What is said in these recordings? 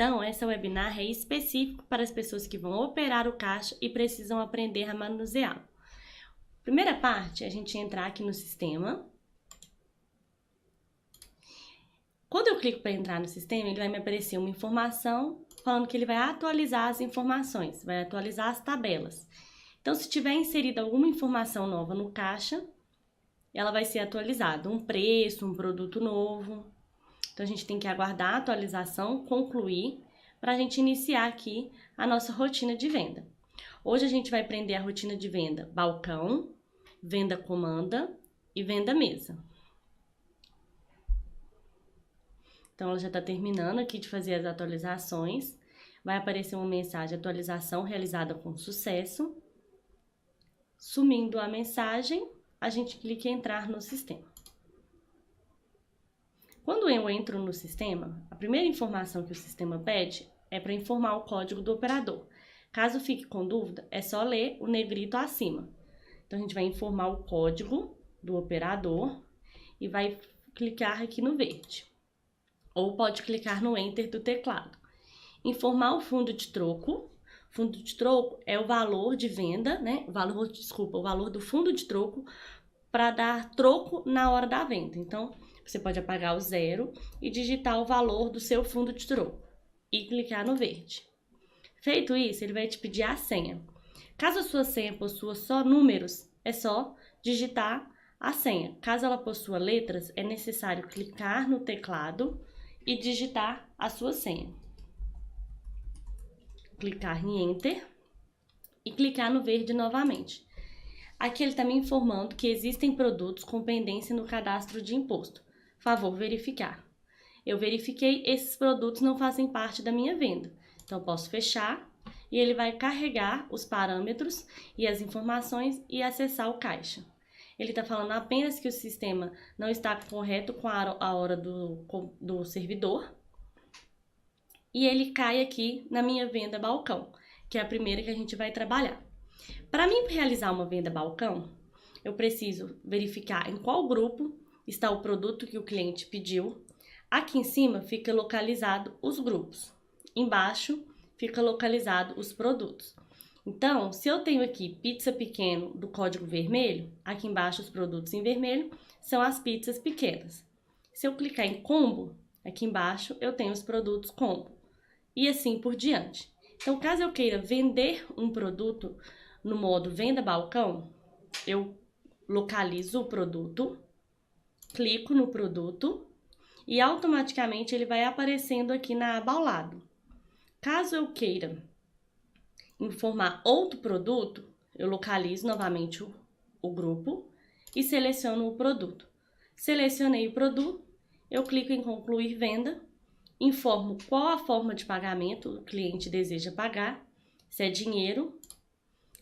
Então, essa webinar é específico para as pessoas que vão operar o caixa e precisam aprender a manuseá-lo. Primeira parte, a gente entrar aqui no sistema. Quando eu clico para entrar no sistema, ele vai me aparecer uma informação falando que ele vai atualizar as informações, vai atualizar as tabelas. Então, se tiver inserida alguma informação nova no caixa, ela vai ser atualizada, um preço, um produto novo. Então, a gente tem que aguardar a atualização, concluir, para a gente iniciar aqui a nossa rotina de venda. Hoje a gente vai aprender a rotina de venda balcão, venda comanda e venda mesa. Então, ela já está terminando aqui de fazer as atualizações. Vai aparecer uma mensagem: atualização realizada com sucesso. Sumindo a mensagem, a gente clica em entrar no sistema. Quando eu entro no sistema, a primeira informação que o sistema pede é para informar o código do operador. Caso fique com dúvida, é só ler o negrito acima. Então, a gente vai informar o código do operador e vai clicar aqui no verde. Ou pode clicar no Enter do teclado. Informar o fundo de troco. Fundo de troco é o valor de venda, né? O valor do fundo de troco para dar troco na hora da venda. Então, você pode apagar o 0 e digitar o valor do seu fundo de troco e clicar no verde. Feito isso, ele vai te pedir a senha. Caso a sua senha possua só números, é só digitar a senha. Caso ela possua letras, é necessário clicar no teclado e digitar a sua senha. Clicar em Enter e clicar no verde novamente. Aqui ele está me informando que existem produtos com pendência no cadastro de imposto. Favor verificar. Eu verifiquei, esses produtos não fazem parte da minha venda. Então, eu posso fechar e ele vai carregar os parâmetros e as informações e acessar o caixa. Ele está falando apenas que o sistema não está correto com a hora do servidor. E ele cai aqui na minha venda balcão, que é a primeira que a gente vai trabalhar. Para mim realizar uma venda balcão, eu preciso verificar em qual grupo está o produto que o cliente pediu. Aqui em cima fica localizado os grupos. Embaixo fica localizado os produtos. Então, se eu tenho aqui pizza pequeno do código vermelho, aqui embaixo os produtos em vermelho são as pizzas pequenas. Se eu clicar em combo, aqui embaixo eu tenho os produtos combo. E assim por diante. Então, caso eu queira vender um produto no modo venda balcão, eu localizo o produto, clico no produto e automaticamente ele vai aparecendo aqui na aba ao lado. Caso eu queira informar outro produto, eu localizo novamente o grupo e seleciono o produto. Selecionei o produto, eu clico em concluir venda, informo qual a forma de pagamento o cliente deseja pagar, se é dinheiro,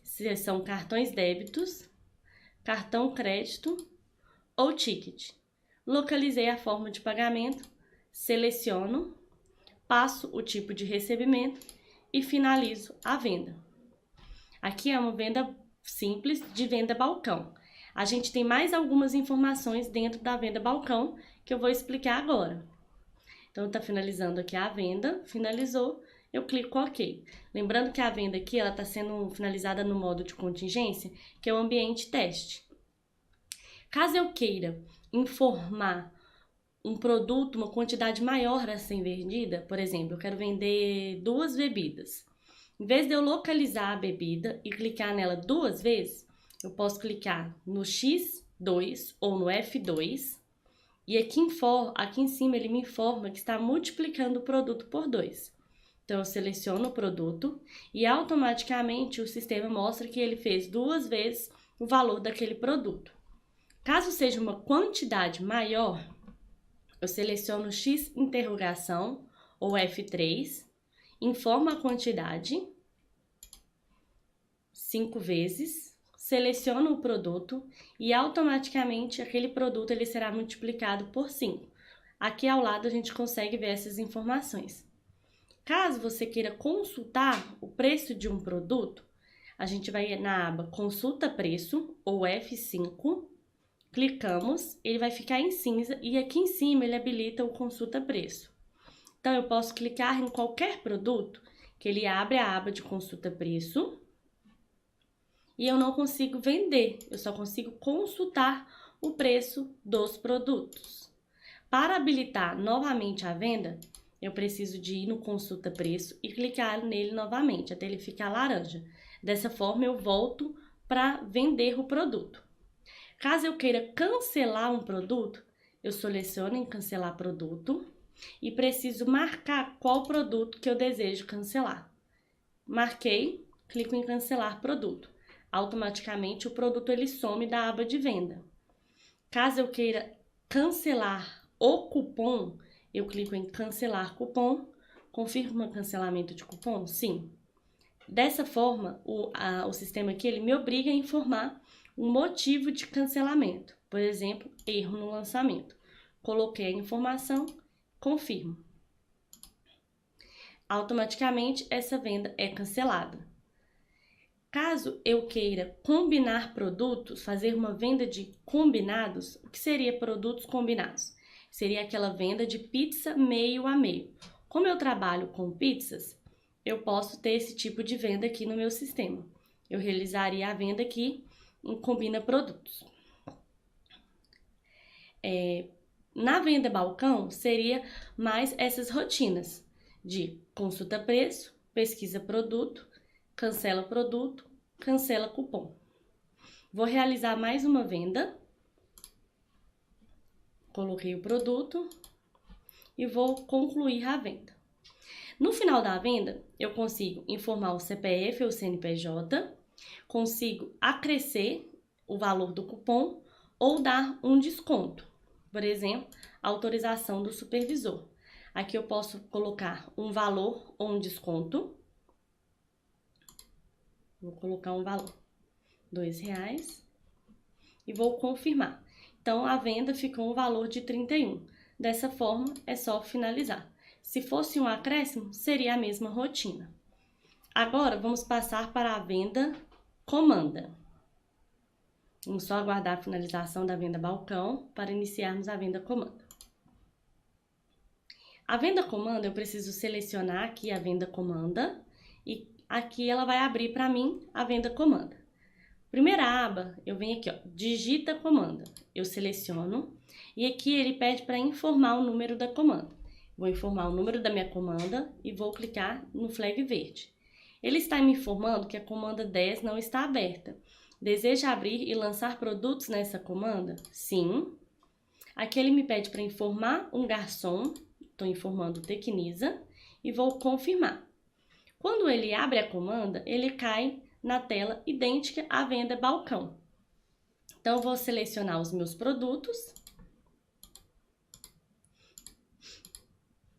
se são cartões débitos, cartão crédito ou ticket. Localizei a forma de pagamento, seleciono, passo o tipo de recebimento e finalizo a venda. Aqui é uma venda simples de venda balcão. A gente tem mais algumas informações dentro da venda balcão que eu vou explicar agora. Então, está finalizando aqui a venda, finalizou, eu clico OK. Lembrando que a venda aqui ela está sendo finalizada no modo de contingência, que é o ambiente teste. Caso eu queira informar um produto, uma quantidade maior a ser vendida, por exemplo, eu quero vender 2 bebidas. Em vez de eu localizar a bebida e clicar nela 2 vezes, eu posso clicar no X2 ou no F2 e aqui em cima ele me informa que está multiplicando o produto por 2. Então, eu seleciono o produto e automaticamente o sistema mostra que ele fez 2 vezes o valor daquele produto. Caso seja uma quantidade maior, eu seleciono X interrogação ou F3, informo a quantidade 5 vezes, seleciono o produto e automaticamente aquele produto ele será multiplicado por 5. Aqui ao lado a gente consegue ver essas informações. Caso você queira consultar o preço de um produto, a gente vai na aba Consulta Preço ou F5, clicamos, ele vai ficar em cinza e aqui em cima ele habilita o Consulta Preço. Então, eu posso clicar em qualquer produto que ele abre a aba de consulta preço e eu não consigo vender, eu só consigo consultar o preço dos produtos. Para habilitar novamente a venda, eu preciso de ir no consulta preço e clicar nele novamente, até ele ficar laranja. Dessa forma, eu volto para vender o produto. Caso eu queira cancelar um produto, eu seleciono em cancelar produto e preciso marcar qual produto que eu desejo cancelar. Marquei, clico em cancelar produto. Automaticamente o produto ele some da aba de venda. Caso eu queira cancelar o cupom, eu clico em cancelar cupom. Confirma cancelamento de cupom? Sim. Dessa forma, o sistema aqui ele me obriga a informar um motivo de cancelamento. Por exemplo, erro no lançamento. Coloquei a informação, confirmo. Automaticamente essa venda é cancelada. Caso eu queira combinar produtos, fazer uma venda de combinados, o que seria produtos combinados? Seria aquela venda de pizza meio a meio. Como eu trabalho com pizzas, eu posso ter esse tipo de venda aqui no meu sistema. Eu realizaria a venda aqui em combina produtos. Na venda balcão, seria mais essas rotinas de consulta preço, pesquisa produto, cancela produto, cancela cupom. Vou realizar mais uma venda. Coloquei o produto e vou concluir a venda. No final da venda, eu consigo informar o CPF ou CNPJ, consigo acrescer o valor do cupom ou dar um desconto. Por exemplo, autorização do supervisor. Aqui eu posso colocar um valor ou um desconto. Vou colocar um valor, R$2, e vou confirmar. Então, a venda ficou um valor de 31. Dessa forma, é só finalizar. Se fosse um acréscimo, seria a mesma rotina. Agora, vamos passar para a venda comanda. Vamos só aguardar a finalização da venda balcão para iniciarmos a venda comanda. A venda comanda, eu preciso selecionar aqui a venda comanda e aqui ela vai abrir para mim a venda comanda. Primeira aba, eu venho aqui, ó, digita comanda. Eu seleciono e aqui ele pede para informar o número da comanda. Vou informar o número da minha comanda e vou clicar no flag verde. Ele está me informando que a comanda 10 não está aberta. Deseja abrir e lançar produtos nessa comanda? Sim. Aqui ele me pede para informar um garçom. Estou informando Tecnisa e vou confirmar. Quando ele abre a comanda, ele cai na tela idêntica à venda balcão. Então, eu vou selecionar os meus produtos.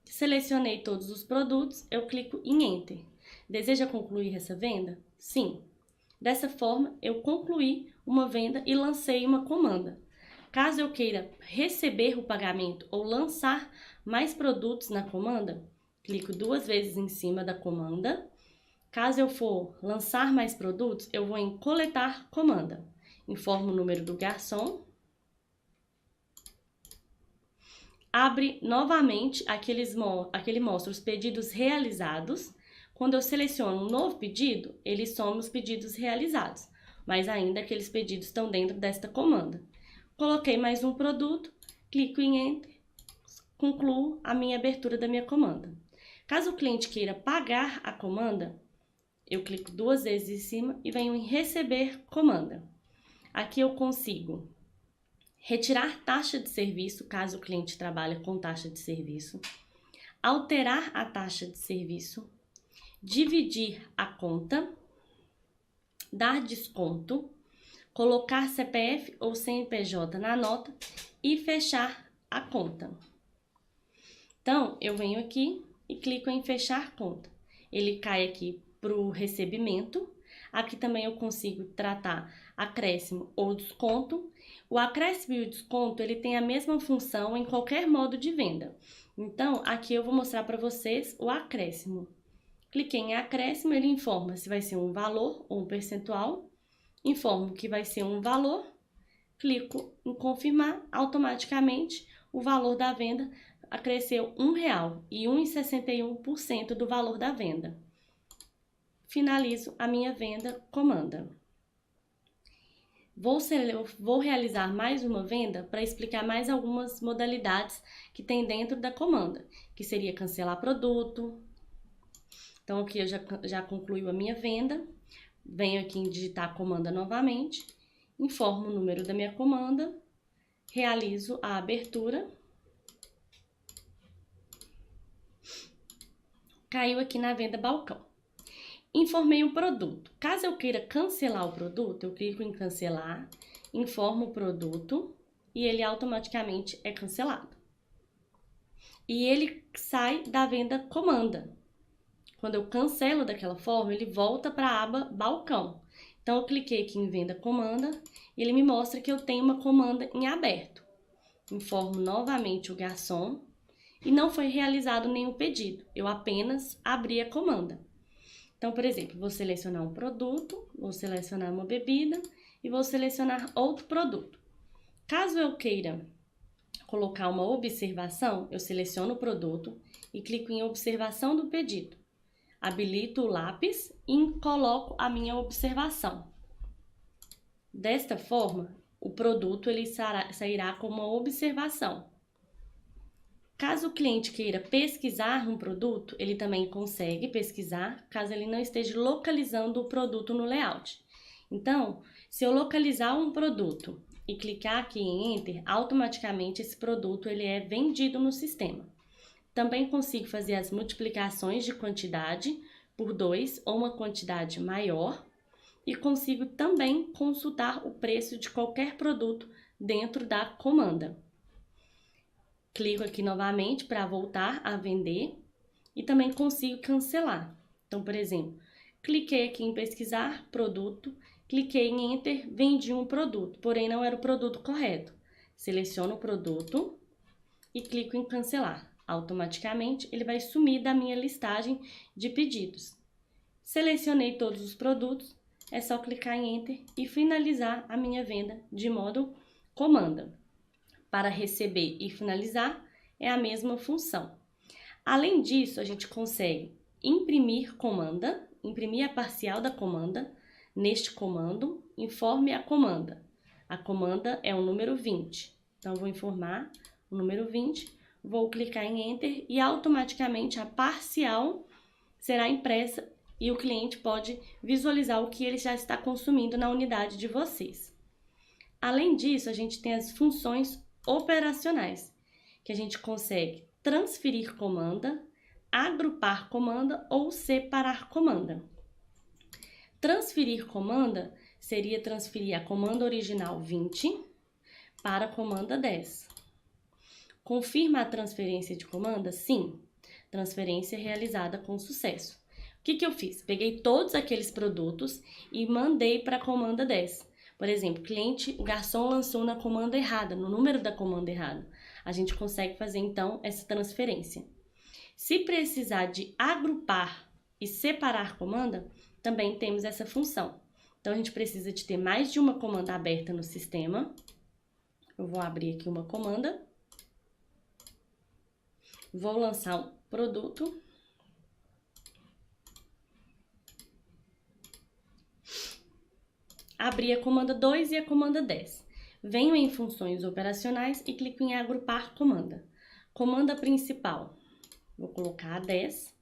Selecionei todos os produtos, eu clico em Enter. Deseja concluir essa venda? Sim. Dessa forma, eu concluí uma venda e lancei uma comanda. Caso eu queira receber o pagamento ou lançar mais produtos na comanda, clico 2 vezes em cima da comanda. Caso eu for lançar mais produtos, eu vou em coletar comanda. Informo o número do garçom. Abre novamente aquele mostra os pedidos realizados. Quando eu seleciono um novo pedido, ele some os pedidos realizados, mas ainda aqueles pedidos estão dentro desta comanda. Coloquei mais um produto, clico em Enter, concluo a minha abertura da minha comanda. Caso o cliente queira pagar a comanda, eu clico 2 vezes em cima e venho em receber comanda. Aqui eu consigo retirar taxa de serviço, caso o cliente trabalhe com taxa de serviço, alterar a taxa de serviço, dividir a conta, dar desconto, colocar CPF ou CNPJ na nota e fechar a conta. Então, eu venho aqui e clico em fechar conta. Ele cai aqui para o recebimento. Aqui também eu consigo tratar acréscimo ou desconto. O acréscimo e o desconto, ele tem a mesma função em qualquer modo de venda. Então, aqui eu vou mostrar para vocês o acréscimo. Cliquei em acréscimo, ele informa se vai ser um valor ou um percentual. Informo que vai ser um valor. Clico em confirmar, automaticamente o valor da venda acresceu R$1 e 1,61% do valor da venda. Finalizo a minha venda comanda. Vou realizar mais uma venda para explicar mais algumas modalidades que tem dentro da comanda, que seria cancelar produto. Então, aqui eu já concluí a minha venda. Venho aqui em digitar a comanda novamente, informo o número da minha comanda, realizo a abertura. Caiu aqui na venda balcão. Informei o produto. Caso eu queira cancelar o produto, eu clico em cancelar, informo o produto e ele automaticamente é cancelado. E ele sai da venda comanda. Quando eu cancelo daquela forma, ele volta para a aba balcão. Então, eu cliquei aqui em venda comanda e ele me mostra que eu tenho uma comanda em aberto. Informo novamente o garçom e não foi realizado nenhum pedido. Eu apenas abri a comanda. Então, por exemplo, vou selecionar um produto, vou selecionar uma bebida e vou selecionar outro produto. Caso eu queira colocar uma observação, eu seleciono o produto e clico em observação do pedido. Habilito o lápis e coloco a minha observação. Desta forma, o produto ele sairá com uma observação. Caso o cliente queira pesquisar um produto, ele também consegue pesquisar, caso ele não esteja localizando o produto no layout. Então, se eu localizar um produto e clicar aqui em Enter, automaticamente esse produto ele é vendido no sistema. Também consigo fazer as multiplicações de quantidade por 2 ou uma quantidade maior e consigo também consultar o preço de qualquer produto dentro da comanda. Clico aqui novamente para voltar a vender e também consigo cancelar. Então, por exemplo, cliquei aqui em pesquisar produto, cliquei em Enter, vendi um produto, porém não era o produto correto. Seleciono o produto e clico em cancelar. Automaticamente ele vai sumir da minha listagem de pedidos. Selecionei todos os produtos, é só clicar em Enter e finalizar a minha venda de modo comanda. Para receber e finalizar, é a mesma função. Além disso, a gente consegue imprimir comanda, imprimir a parcial da comanda. Neste comando, informe a comanda. A comanda é o número 20. Então, vou informar o número 20, vou clicar em Enter e automaticamente a parcial será impressa e o cliente pode visualizar o que ele já está consumindo na unidade de vocês. Além disso, a gente tem as funções operacionais, que a gente consegue transferir comanda, agrupar comanda ou separar comanda. Transferir comanda seria transferir a comanda original 20 para a comanda 10. Confirma a transferência de comanda? Sim. Transferência realizada com sucesso. O que eu fiz? Peguei todos aqueles produtos e mandei para a comanda 10. Por exemplo, o garçom lançou na comanda errada, no número da comanda errada. A gente consegue fazer, então, essa transferência. Se precisar de agrupar e separar comanda, também temos essa função. Então, a gente precisa de ter mais de uma comanda aberta no sistema. Eu vou abrir aqui uma comanda. Vou lançar um produto. Abri a comanda 2 e a comanda 10. Venho em funções operacionais e clico em agrupar comanda. Comanda principal, vou colocar a 10.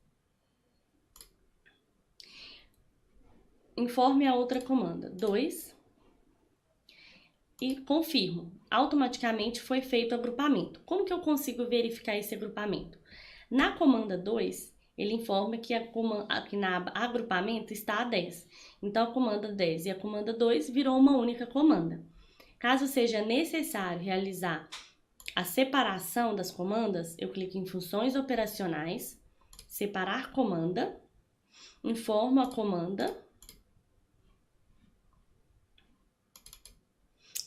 Informe a outra comanda, 2. E confirmo. Automaticamente foi feito o agrupamento. Como que eu consigo verificar esse agrupamento? Na comanda 2, ele informa que aqui na aba agrupamento está a 10. Então, a comanda 10 e a comanda 2 virou uma única comanda. Caso seja necessário realizar a separação das comandas, eu clico em funções operacionais, separar comanda, informo a comanda,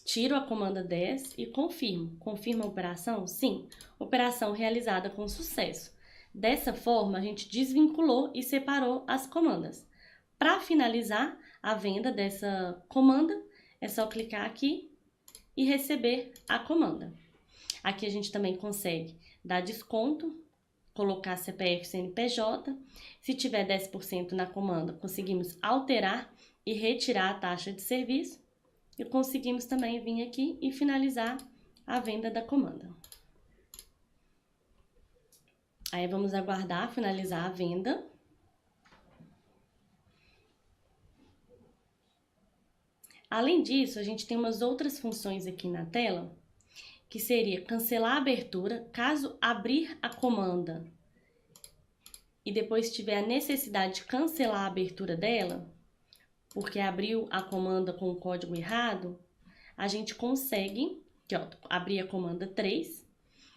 tiro a comanda 10 e confirmo. Confirma a operação? Sim, operação realizada com sucesso. Dessa forma, a gente desvinculou e separou as comandas. Para finalizar a venda dessa comanda, é só clicar aqui e receber a comanda. Aqui a gente também consegue dar desconto, colocar CPF, CNPJ. Se tiver 10% na comanda, conseguimos alterar e retirar a taxa de serviço. E conseguimos também vir aqui e finalizar a venda da comanda. Aí vamos aguardar finalizar a venda. Além disso, a gente tem umas outras funções aqui na tela, que seria cancelar a abertura, caso abrir a comanda e depois tiver a necessidade de cancelar a abertura dela, porque abriu a comanda com o código errado, a gente consegue, aqui, ó, abrir a comanda 3,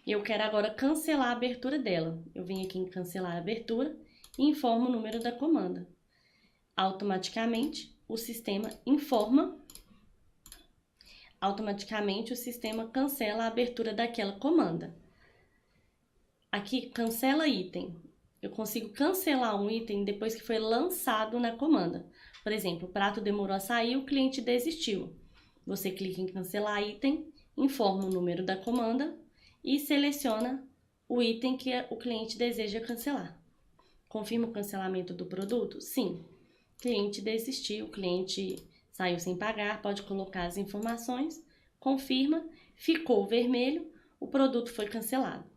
e eu quero agora cancelar a abertura dela. Eu venho aqui em cancelar a abertura e informo o número da comanda. Automaticamente o sistema cancela a abertura daquela comanda. Aqui, cancela item. Eu consigo cancelar um item depois que foi lançado na comanda. Por exemplo, o prato demorou a sair, o cliente desistiu. Você clica em cancelar item, informa o número da comanda e seleciona o item que o cliente deseja cancelar. Confirma o cancelamento do produto? Sim. Cliente desistiu, o cliente saiu sem pagar, pode colocar as informações, confirma, ficou vermelho, o produto foi cancelado.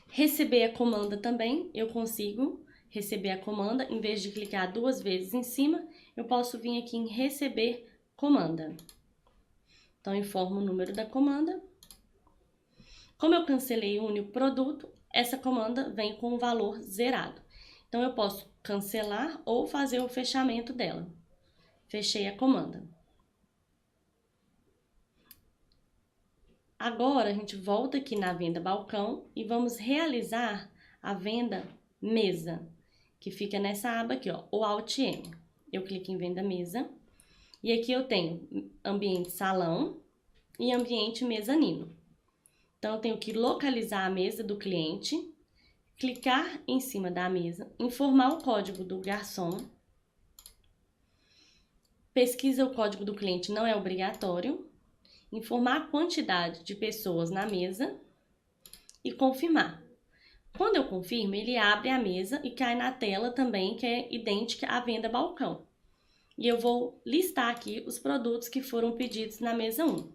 Receber a comanda também, eu consigo receber a comanda, em vez de clicar 2 vezes em cima, eu posso vir aqui em receber comanda. Então, informo o número da comanda. Como eu cancelei o único produto, essa comanda vem com o valor zerado. Então, eu posso cancelar ou fazer o fechamento dela. Fechei a comanda. Agora, a gente volta aqui na venda balcão e vamos realizar a venda mesa, que fica nessa aba aqui, ó, o Alt M. Eu clico em venda mesa e aqui eu tenho ambiente salão e ambiente mezanino. Então, eu tenho que localizar a mesa do cliente, clicar em cima da mesa, informar o código do garçom. Pesquisa o código do cliente não é obrigatório. Informar a quantidade de pessoas na mesa e confirmar. Quando eu confirmo, ele abre a mesa e cai na tela também, que é idêntica à venda balcão. E eu vou listar aqui os produtos que foram pedidos na mesa 1.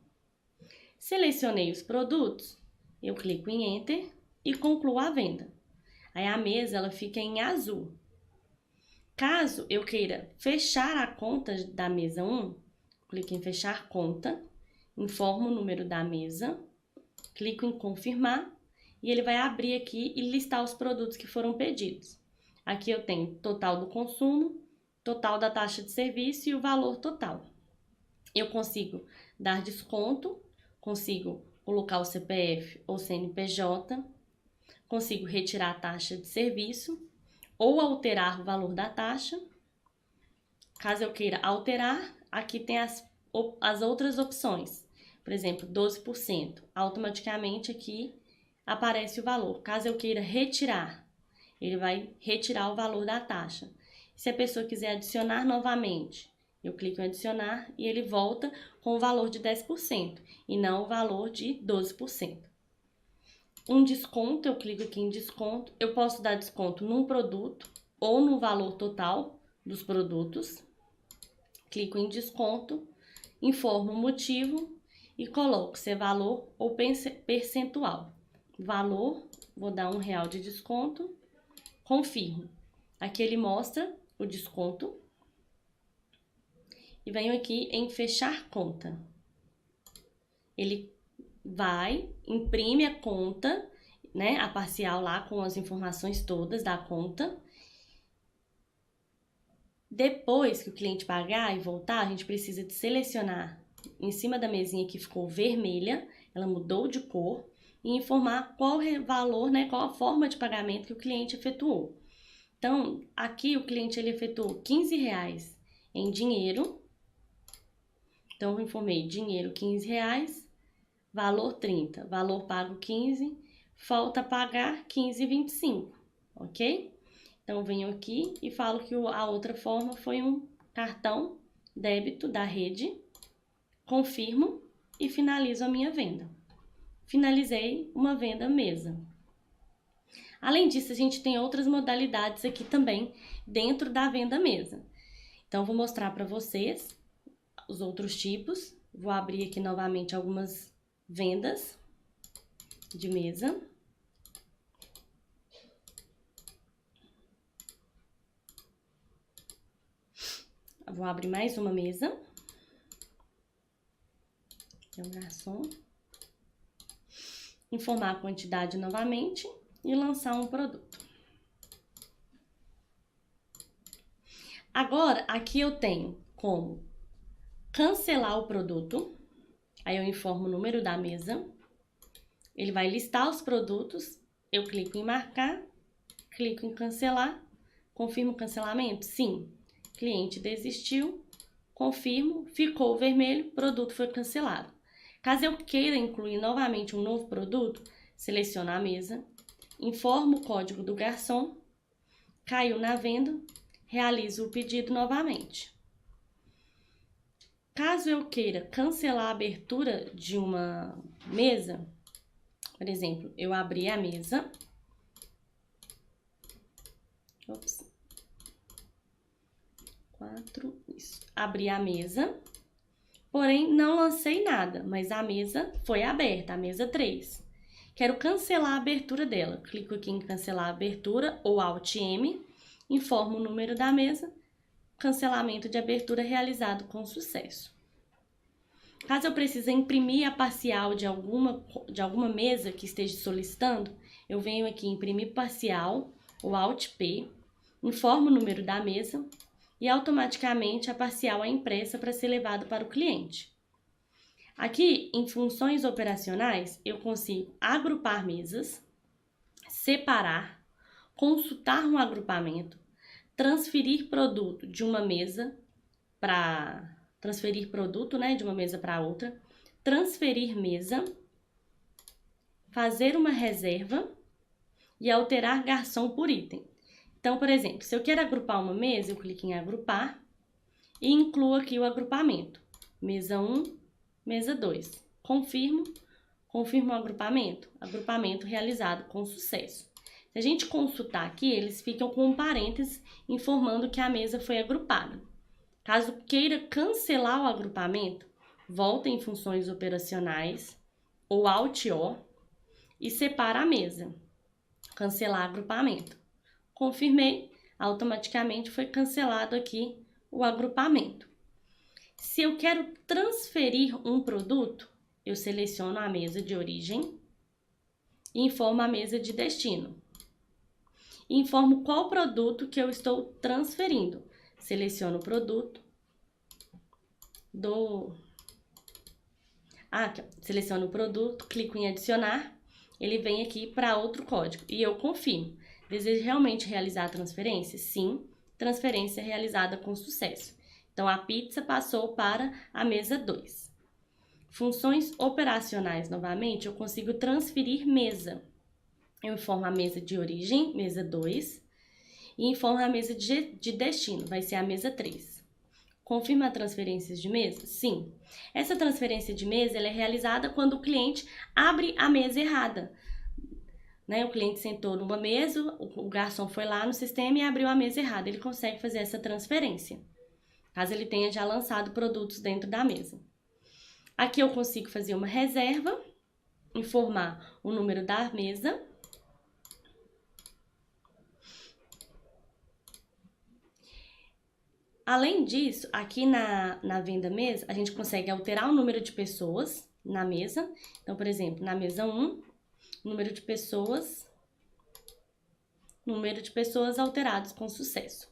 Selecionei os produtos, eu clico em Enter e concluo a venda. Aí a mesa ela fica em azul. Caso eu queira fechar a conta da mesa 1, clico em Fechar Conta. Informo o número da mesa, clico em confirmar e ele vai abrir aqui e listar os produtos que foram pedidos. Aqui eu tenho total do consumo, total da taxa de serviço e o valor total. Eu consigo dar desconto, consigo colocar o CPF ou CNPJ, consigo retirar a taxa de serviço ou alterar o valor da taxa. Caso eu queira alterar, aqui tem as outras opções. Por exemplo, 12%. Automaticamente aqui aparece o valor. Caso eu queira retirar, ele vai retirar o valor da taxa. Se a pessoa quiser adicionar novamente, eu clico em adicionar e ele volta com o valor de 10% e não o valor de 12%. Um desconto, eu clico aqui em desconto. Eu posso dar desconto num produto ou no valor total dos produtos. Clico em desconto, informo o motivo e coloco se é valor ou percentual. Valor, vou dar R$1 de desconto, confirmo. Aqui ele mostra o desconto e venho aqui em fechar conta. Ele vai, imprime a conta, né, a parcial lá com as informações todas da conta. Depois que o cliente pagar e voltar, a gente precisa de selecionar em cima da mesinha que ficou vermelha, ela mudou de cor, e informar qual valor, né, qual a forma de pagamento que o cliente efetuou. Então, aqui o cliente ele efetuou R$15 em dinheiro. Então, eu informei dinheiro R$15, valor 30, valor pago 15, falta pagar 15,25, ok? Então, eu venho aqui e falo que a outra forma foi um cartão débito da rede, confirmo e finalizo a minha venda. finalizei uma venda mesa. Além disso, a gente tem outras modalidades aqui também dentro da venda mesa. Então, vou mostrar para vocês os outros tipos. Vou abrir aqui novamente algumas vendas de mesa. Vou abrir mais uma mesa. Tem um garçom. Informar a quantidade novamente e lançar um produto. Agora, aqui eu tenho como cancelar o produto. Aí eu informo o número da mesa. Ele vai listar os produtos. Eu clico em marcar, clico em cancelar. Confirmo o cancelamento? Sim. Cliente desistiu. Confirmo, ficou vermelho, produto foi cancelado. Caso eu queira incluir novamente um novo produto, seleciono a mesa, informo o código do garçom, caiu na venda, realizo o pedido novamente. Caso eu queira cancelar a abertura de uma mesa, por exemplo, eu abri a mesa, abri a mesa, porém não lancei nada, mas a mesa foi aberta, a mesa 3. Quero cancelar a abertura dela, clico aqui em cancelar a abertura ou Alt M, informo o número da mesa, cancelamento de abertura realizado com sucesso. Caso eu precise imprimir a parcial de alguma mesa que esteja solicitando, eu venho aqui em imprimir parcial ou Alt P, informo o número da mesa e automaticamente a parcial é impressa para ser levado para o cliente. Aqui, em funções operacionais, eu consigo agrupar mesas, separar, consultar um agrupamento, transferir produto de uma mesa para de uma mesa para outra, transferir mesa, fazer uma reserva e alterar garçom por item. Então, por exemplo, se eu quero agrupar uma mesa, eu clico em agrupar e incluo aqui o agrupamento. Mesa 1, mesa 2. Confirmo o agrupamento realizado com sucesso. Se a gente consultar aqui, eles ficam com um parênteses informando que a mesa foi agrupada. Caso queira cancelar o agrupamento, volta em funções operacionais ou Alt-O e separa a mesa. Cancelar agrupamento. Confirmei, automaticamente foi cancelado aqui o agrupamento. Se eu quero transferir um produto, eu seleciono a mesa de origem e informo a mesa de destino. Informo qual produto que eu estou transferindo. Seleciono o produto, seleciono o produto, clico em adicionar, ele vem aqui para outro código e eu confirmo. Deseja realmente realizar a transferência? Sim, transferência realizada com sucesso. Então, a pizza passou para a mesa 2. Funções operacionais, novamente, eu consigo transferir mesa. Eu informo a mesa de origem, mesa 2, e informo a mesa de destino, vai ser a mesa 3. Confirma transferências de mesa? Sim. Essa transferência de mesa ela é realizada quando o cliente abre a mesa errada. O cliente sentou numa mesa, o garçom foi lá no sistema e abriu a mesa errada. Ele consegue fazer essa transferência, caso ele tenha já lançado produtos dentro da mesa. Aqui eu consigo fazer uma reserva, informar o número da mesa. Além disso, aqui na venda mesa, a gente consegue alterar o número de pessoas na mesa. Então, por exemplo, na mesa 1, número de pessoas alterados com sucesso.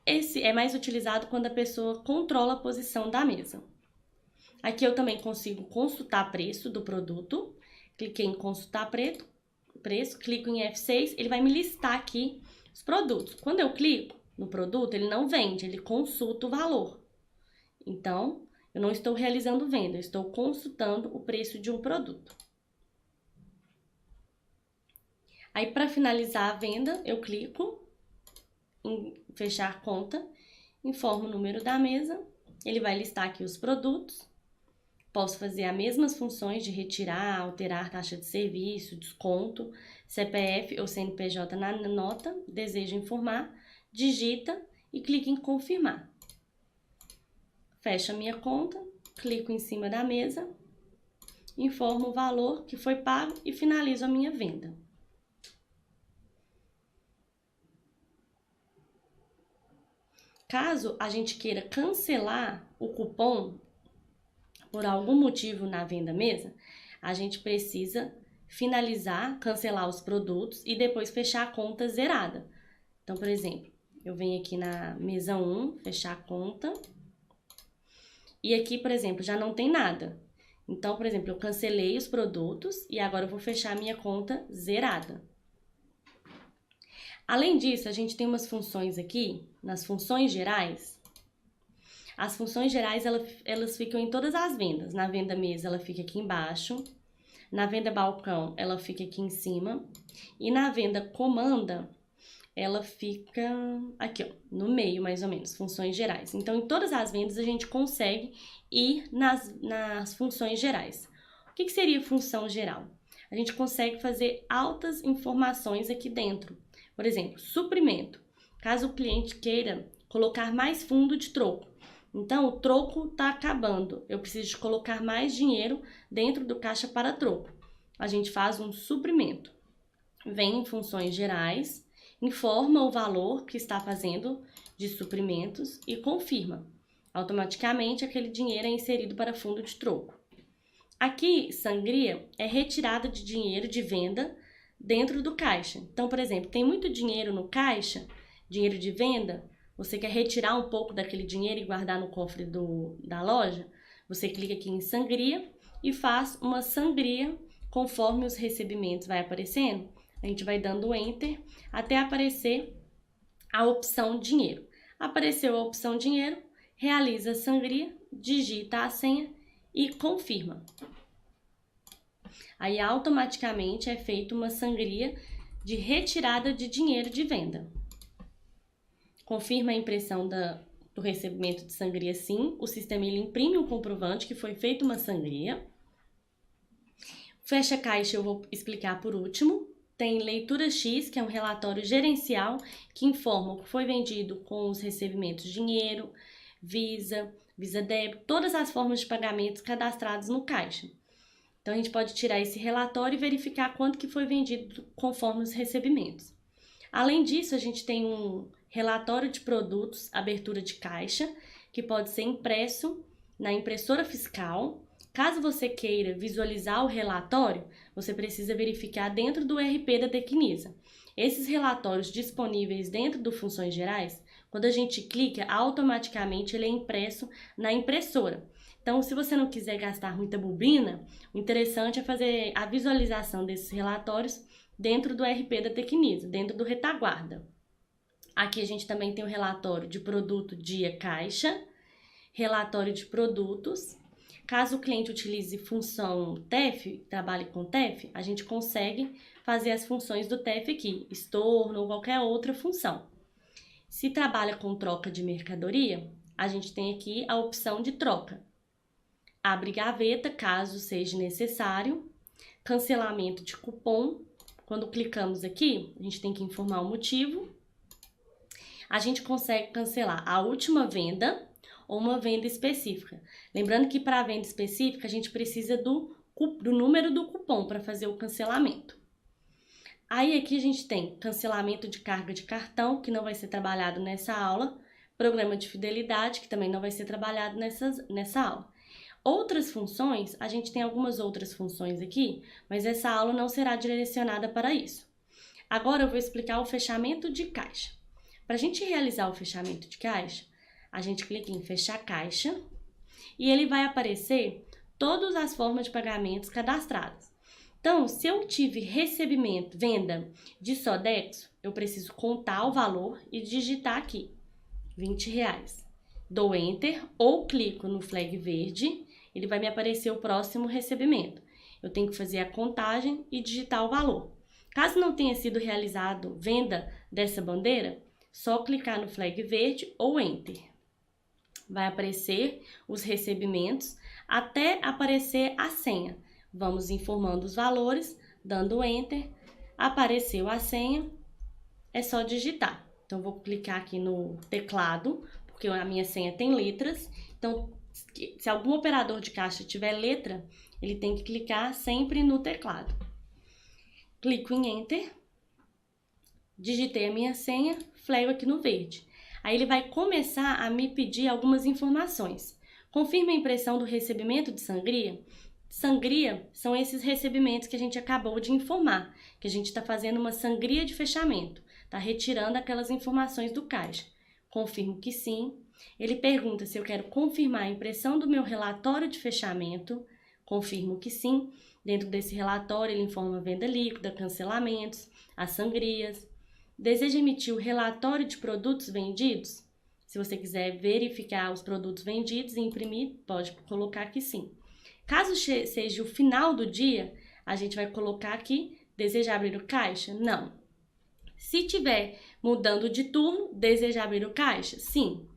Esse é mais utilizado quando a pessoa controla a posição da mesa. Aqui eu também consigo consultar preço do produto. Cliquei em consultar preço, clico em F6, ele vai me listar aqui os produtos. Quando eu clico no produto, ele não vende, ele consulta o valor. Então, eu não estou realizando venda, eu estou consultando o preço de um produto. Aí, para finalizar a venda, eu clico em fechar conta, informo o número da mesa, ele vai listar aqui os produtos, Posso fazer as mesmas funções de retirar, alterar taxa de serviço, desconto, CPF ou CNPJ na nota, desejo informar, digita e clica em confirmar. Fecho a minha conta, clico em cima da mesa, informo o valor que foi pago e finalizo a minha venda. Caso a gente queira cancelar o cupom por algum motivo na venda mesa, a gente precisa finalizar, cancelar os produtos e depois fechar a conta zerada. Então, por exemplo, eu venho aqui na mesa 1, fechar a conta. E aqui, por exemplo, já não tem nada. Então, por exemplo, eu cancelei os produtos e agora eu vou fechar a minha conta zerada. Além disso, a gente tem umas funções aqui, nas funções gerais. As funções gerais, elas ficam em todas as vendas. Na venda mesa, ela fica aqui embaixo. Na venda balcão, ela fica aqui em cima. E na venda comanda, ela fica aqui, ó, no meio, mais ou menos, funções gerais. Então, em todas as vendas, a gente consegue ir nas funções gerais. O que seria função geral? A gente consegue fazer altas informações aqui dentro. Por exemplo, suprimento. Caso o cliente queira colocar mais fundo de troco. Então, o troco está acabando. Eu preciso de colocar mais dinheiro dentro do caixa para troco. A gente faz um suprimento. Vem em funções gerais, informa o valor que está fazendo de suprimentos e confirma. Automaticamente, aquele dinheiro é inserido para fundo de troco. Aqui, sangria é retirada de dinheiro de venda dentro do caixa. Então, por exemplo, tem muito dinheiro no caixa, dinheiro de venda, você quer retirar um pouco daquele dinheiro e guardar no cofre da loja, você clica aqui em sangria e faz uma sangria conforme os recebimentos vai aparecendo. A gente vai dando Enter até aparecer a opção dinheiro. Apareceu a opção dinheiro, realiza a sangria, digita a senha e confirma. Aí automaticamente é feita uma sangria de retirada de dinheiro de venda. Confirma a impressão do recebimento de sangria sim. O sistema ele imprime um comprovante que foi feita uma sangria. Fecha caixa eu vou explicar por último. Tem leitura X, que é um relatório gerencial que informa o que foi vendido com os recebimentos de dinheiro, Visa, Visa Débito, todas as formas de pagamentos cadastrados no caixa. Então, a gente pode tirar esse relatório e verificar quanto que foi vendido conforme os recebimentos. Além disso, a gente tem um relatório de produtos, abertura de caixa, que pode ser impresso na impressora fiscal. Caso você queira visualizar o relatório, você precisa verificar dentro do RP da Tecnisa. Esses relatórios disponíveis dentro do Funções Gerais, quando a gente clica, automaticamente ele é impresso na impressora. Então, se você não quiser gastar muita bobina, o interessante é fazer a visualização desses relatórios dentro do RP da Tecnisa, dentro do retaguarda. Aqui a gente também tem o relatório de produto dia caixa, relatório de produtos. Caso o cliente utilize função TEF, trabalhe com TEF, a gente consegue fazer as funções do TEF aqui, estorno ou qualquer outra função. Se trabalha com troca de mercadoria, a gente tem aqui a opção de troca. Abre gaveta, caso seja necessário. Cancelamento de cupom. Quando clicamos aqui, a gente tem que informar o motivo. A gente consegue cancelar a última venda ou uma venda específica. Lembrando que para a venda específica, a gente precisa do número do cupom para fazer o cancelamento. Aí aqui a gente tem cancelamento de carga de cartão, que não vai ser trabalhado nessa aula. Programa de fidelidade, que também não vai ser trabalhado nessa aula. Outras funções, a gente tem algumas outras funções aqui, mas essa aula não será direcionada para isso. Agora eu vou explicar o fechamento de caixa. Para a gente realizar o fechamento de caixa, a gente clica em fechar caixa e ele vai aparecer todas as formas de pagamentos cadastradas. Então, se eu tive recebimento, venda de Sodexo, eu preciso contar o valor e digitar aqui, R$20. Dou Enter ou clico no flag verde, ele vai me aparecer o próximo recebimento. Eu tenho que fazer a contagem e digitar o valor. Caso não tenha sido realizado venda dessa bandeira, só clicar no flag verde ou Enter. vai aparecer os recebimentos até aparecer a senha. Vamos informando os valores, dando Enter, apareceu a senha, é só digitar. Então, vou clicar aqui no teclado, porque a minha senha tem letras. Então, se algum operador de caixa tiver letra, ele tem que clicar sempre no teclado. Clico em Enter, digitei a minha senha, fleio aqui no verde. Aí ele vai começar a me pedir algumas informações. Confirme a impressão do recebimento de sangria. Sangria são esses recebimentos que a gente acabou de informar, que a gente está fazendo uma sangria de fechamento, está retirando aquelas informações do caixa. Confirmo que sim. Ele pergunta se eu quero confirmar a impressão do meu relatório de fechamento. Confirmo que sim. Dentro desse relatório, ele informa a venda líquida, cancelamentos, as sangrias. Deseja emitir o relatório de produtos vendidos? Se você quiser verificar os produtos vendidos e imprimir, pode colocar que sim. Caso seja o final do dia, a gente vai colocar aqui, deseja abrir o caixa? Não. Se tiver mudando de turno, deseja abrir o caixa? Sim.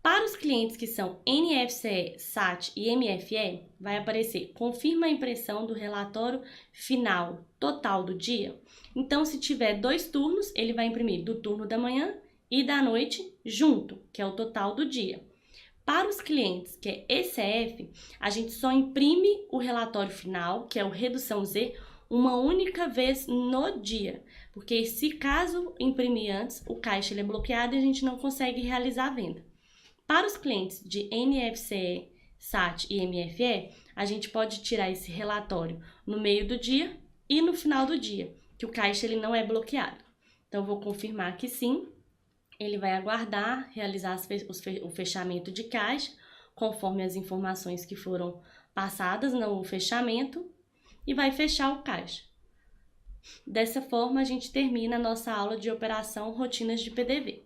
Para os clientes que são NFCE, SAT e MFE, vai aparecer confirma a impressão do relatório final total do dia. Então, se tiver 2 turnos, ele vai imprimir do turno da manhã e da noite junto, que é o total do dia. Para os clientes que é ECF, a gente só imprime o relatório final, que é o redução Z, uma única vez no dia, porque se caso imprimir antes, o caixa ele é bloqueado e a gente não consegue realizar a venda. Para os clientes de NFCE, SAT e MFE, a gente pode tirar esse relatório no meio do dia e no final do dia, que o caixa ele não é bloqueado. Então, vou confirmar que sim, ele vai aguardar, realizar o fechamento de caixa, conforme as informações que foram passadas no fechamento, e vai fechar o caixa. Dessa forma, a gente termina a nossa aula de operação rotinas de PDV.